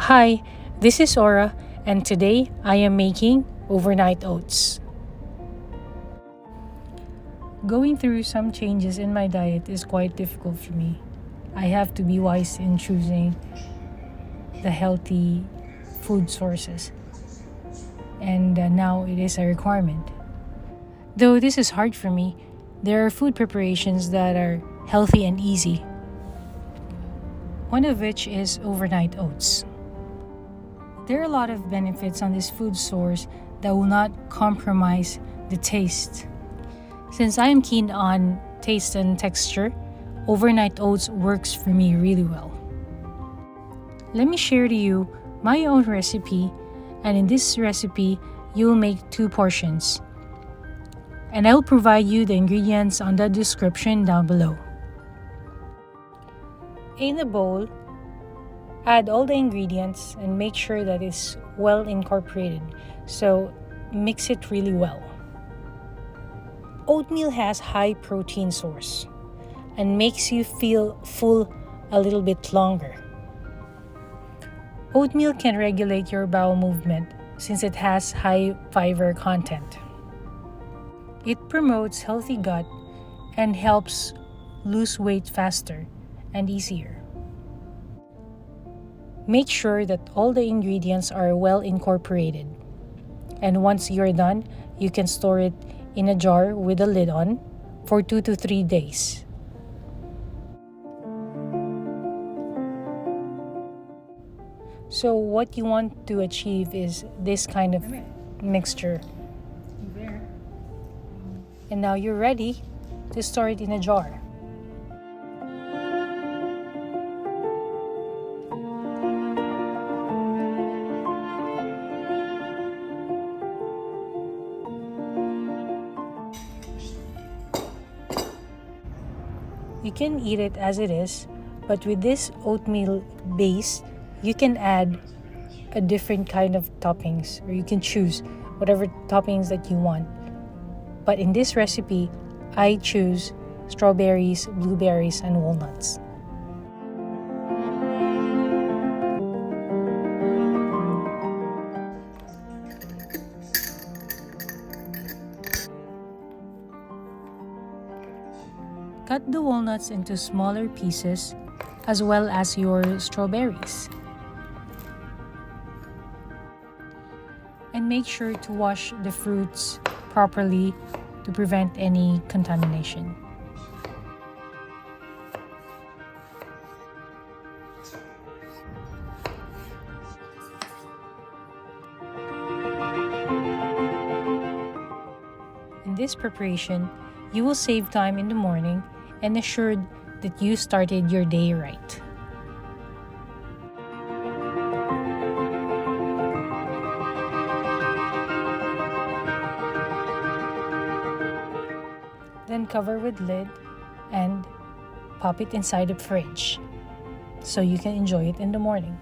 Hi, this is Aura, and today I am making overnight oats. Going through some changes in my diet is quite difficult for me. I have to be wise in choosing the healthy food sources, and now it is a requirement. Though this is hard for me, there are food preparations that are healthy and easy, one of which is overnight oats. There are a lot of benefits on this food source that will not compromise the taste. Since I am keen on taste and texture, overnight oats works for me really well. Let me share to you my own recipe, and in this recipe, you will make 2 portions. And I will provide you the ingredients on the description down below. In a bowl, add all the ingredients and make sure that it's well incorporated. So mix it really well. Oatmeal has high protein source and makes you feel full a little bit longer. Oatmeal can regulate your bowel movement since it has high fiber content. It promotes healthy gut and helps lose weight faster and easier. Make sure that all the ingredients are well incorporated. And once you're done, you can store it in a jar with a lid on for 2 to 3 days. So what you want to achieve is this kind of mixture. And now you're ready to store it in a jar. You can eat it as it is, but with this oatmeal base, you can add a different kind of toppings, or you can choose whatever toppings that you want. But in this recipe, I choose strawberries, blueberries, and walnuts. Cut the walnuts into smaller pieces as well as your strawberries. And make sure to wash the fruits properly to prevent any contamination. In this preparation, you will save time in the morning and assured that you started your day right. Then cover with lid and pop it inside the fridge so you can enjoy it in the morning.